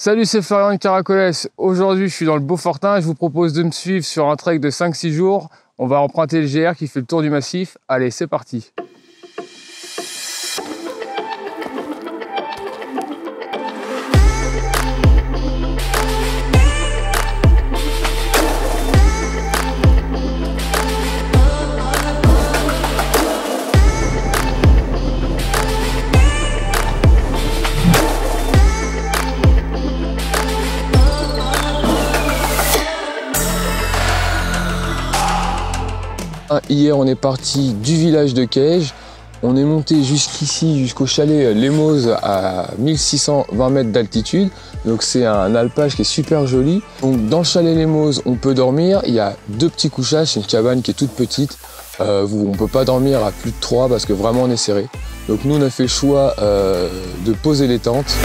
Salut, c'est Florian de Caracolès. Aujourd'hui, je suis dans le Beaufortin et je vous propose de me suivre sur un trek de 5-6 jours. On va emprunter le GR qui fait le tour du massif. Allez, c'est parti. Hier, on est parti du village de Caige. On est monté jusqu'ici, jusqu'au chalet Lemos à 1620 mètres d'altitude. Donc c'est un alpage qui est super joli. Donc dans le chalet Lemos, on peut dormir. Il y a 2 petits couchages, c'est une cabane qui est toute petite. On ne peut pas dormir à plus de 3 parce que vraiment on est serré. Donc nous on a fait le choix de poser les tentes.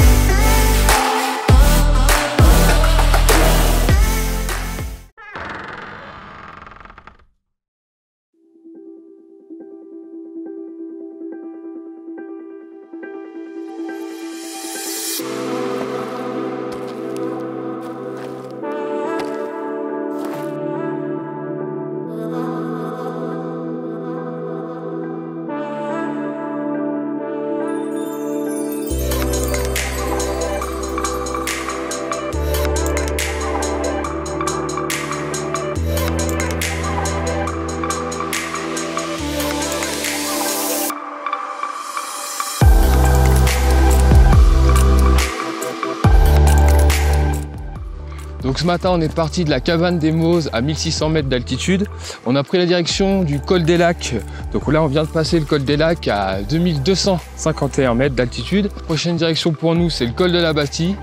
Donc ce matin, on est parti de la cabane des Moses à 1600 mètres d'altitude. On a pris la direction du col des Lacs. Donc là, on vient de passer le col des Lacs à 2251 mètres d'altitude. Prochaine direction pour nous, c'est le col de la Bastille.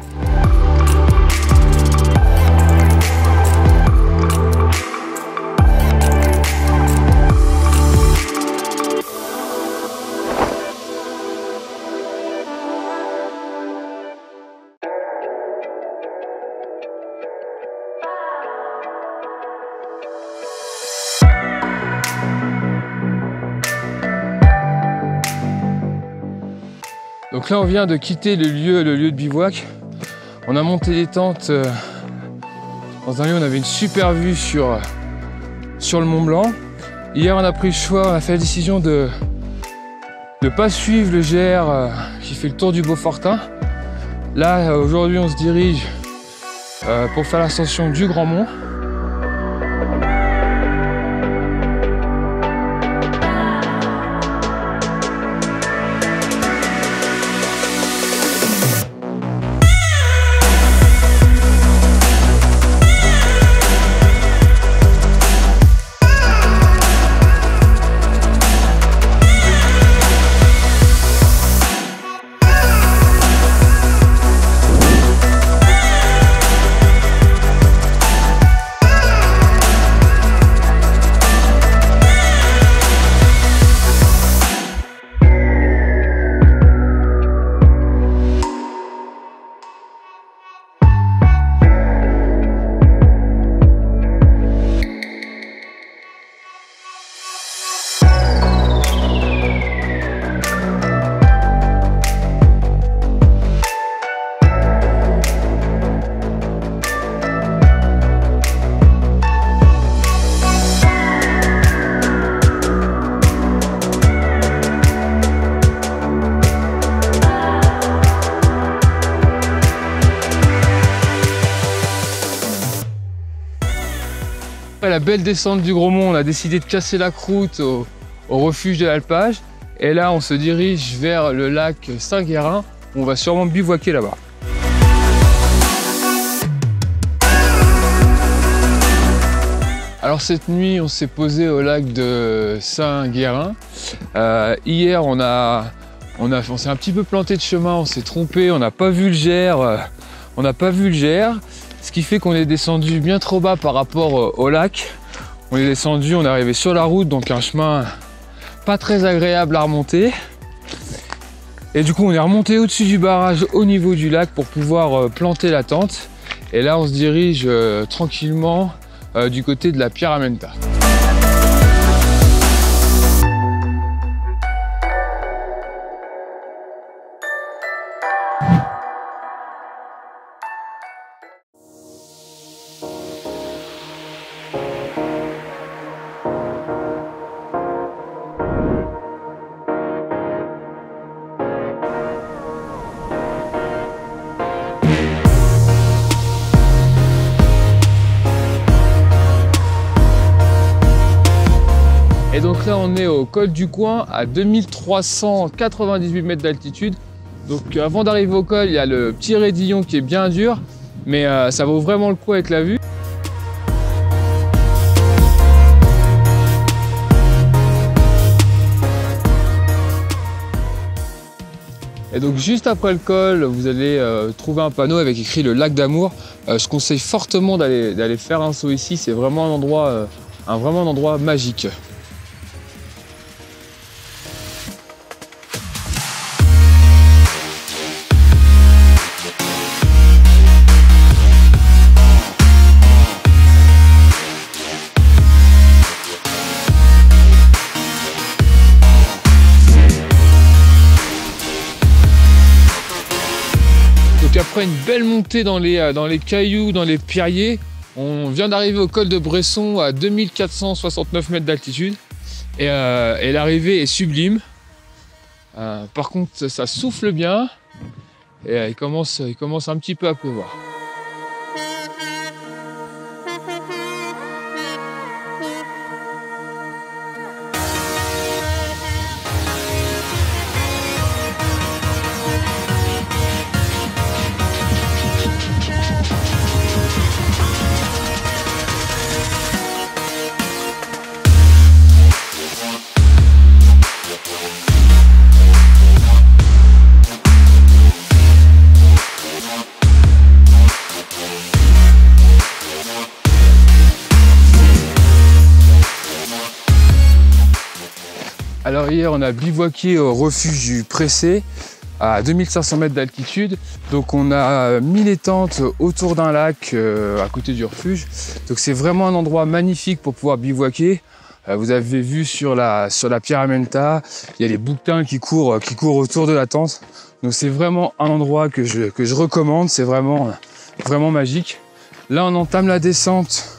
Donc là, on vient de quitter le lieu de bivouac. On a monté les tentes dans un lieu où on avait une super vue sur le Mont Blanc. Hier, on a pris le choix, on a fait la décision de ne pas suivre le GR qui fait le tour du Beaufortin. Là, aujourd'hui, on se dirige pour faire l'ascension du Grand Mont. Après la belle descente du Gros Mont, on a décidé de casser la croûte au refuge de l'alpage. Et là, on se dirige vers le lac Saint-Guérin. On va sûrement bivouaquer là-bas. Alors cette nuit, on s'est posé au lac de Saint-Guérin. Hier, on s'est un petit peu planté de chemin, on s'est trompé, on n'a pas vu le GR. Ce qui fait qu'on est descendu bien trop bas par rapport au lac. On est descendu, on est arrivé sur la route, donc un chemin pas très agréable à remonter. Et du coup, on est remonté au-dessus du barrage au niveau du lac pour pouvoir planter la tente. Et là, on se dirige tranquillement du côté de la Pierramenta. Donc là on est au col du Coin à 2398 mètres d'altitude. Donc avant d'arriver au col, il y a le petit raidillon qui est bien dur, mais ça vaut vraiment le coup avec la vue. Et donc juste après le col, vous allez trouver un panneau avec écrit le lac d'Amour. Je conseille fortement d'aller faire un saut ici, c'est vraiment un endroit magique. Donc après une belle montée dans les cailloux, dans les pierriers, on vient d'arriver au col de Bresson à 2469 mètres d'altitude et l'arrivée est sublime. Par contre ça souffle bien et il commence un petit peu à pleuvoir. Alors hier on a bivouaqué au refuge du Pressé à 2500 mètres d'altitude. Donc on a mis les tentes autour d'un lac à côté du refuge. Donc c'est vraiment un endroit magnifique pour pouvoir bivouaquer. Vous avez vu sur la Pierramenta, il y a les bouquetins qui courent autour de la tente. Donc c'est vraiment un endroit que je recommande, c'est vraiment magique. Là on entame la descente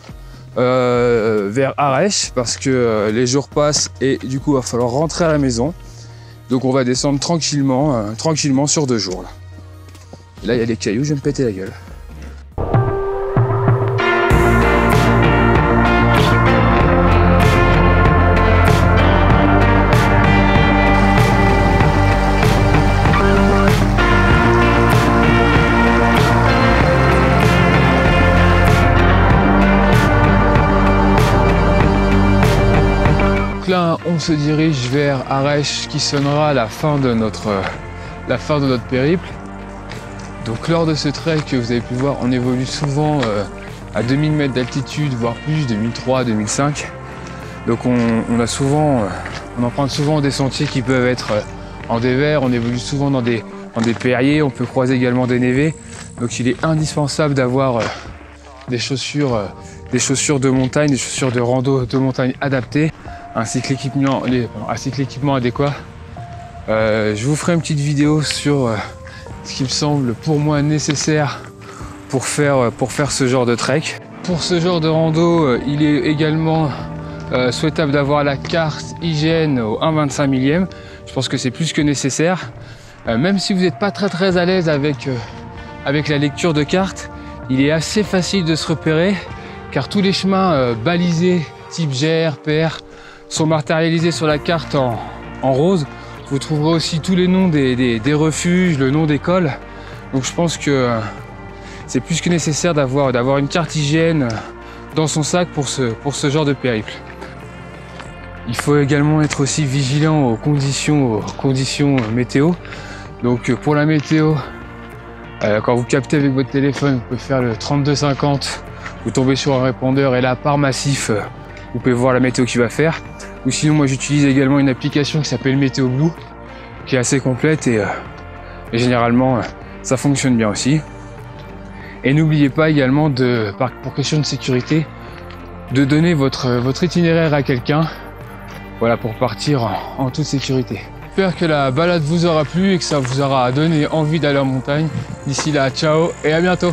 vers Arèche parce que les jours passent et du coup il va falloir rentrer à la maison. Donc on va descendre tranquillement sur 2 jours. Et là il y a des cailloux, je vais me péter la gueule. Là, on se dirige vers Arèche qui sonnera la fin de notre périple. Donc lors de ce trek, vous avez pu voir, on évolue souvent à 2000 mètres d'altitude, voire plus, 2003, 2005. Donc on emprunte souvent des sentiers qui peuvent être en dévers, on évolue souvent dans des pierriers, on peut croiser également des névés. Donc il est indispensable d'avoir des chaussures de montagne, des chaussures de rando de montagne adaptées, ainsi que l'équipement adéquat. Je vous ferai une petite vidéo sur ce qui me semble pour moi nécessaire pour faire ce genre de trek. Pour ce genre de rando, il est également souhaitable d'avoir la carte IGN au 1/25 millième. Je pense que c'est plus que nécessaire. Même si vous n'êtes pas très à l'aise avec la lecture de carte, il est assez facile de se repérer car tous les chemins balisés type GR, PR sont matérialisés sur la carte en rose. Vous trouverez aussi tous les noms des refuges, le nom des cols. Donc je pense que c'est plus que nécessaire d'avoir une carte IGN dans son sac pour ce genre de périple. Il faut également être aussi vigilant aux conditions météo. Donc pour la météo, quand vous captez avec votre téléphone, vous pouvez faire le 3250, vous tombez sur un répondeur et là par massif, vous pouvez voir la météo qu'il va faire. Ou sinon moi j'utilise également une application qui s'appelle Météo Blue, qui est assez complète et généralement ça fonctionne bien aussi. Et n'oubliez pas également pour question de sécurité, de donner votre itinéraire à quelqu'un, voilà, pour partir en toute sécurité. J'espère que la balade vous aura plu et que ça vous aura donné envie d'aller en montagne. D'ici là, ciao et à bientôt.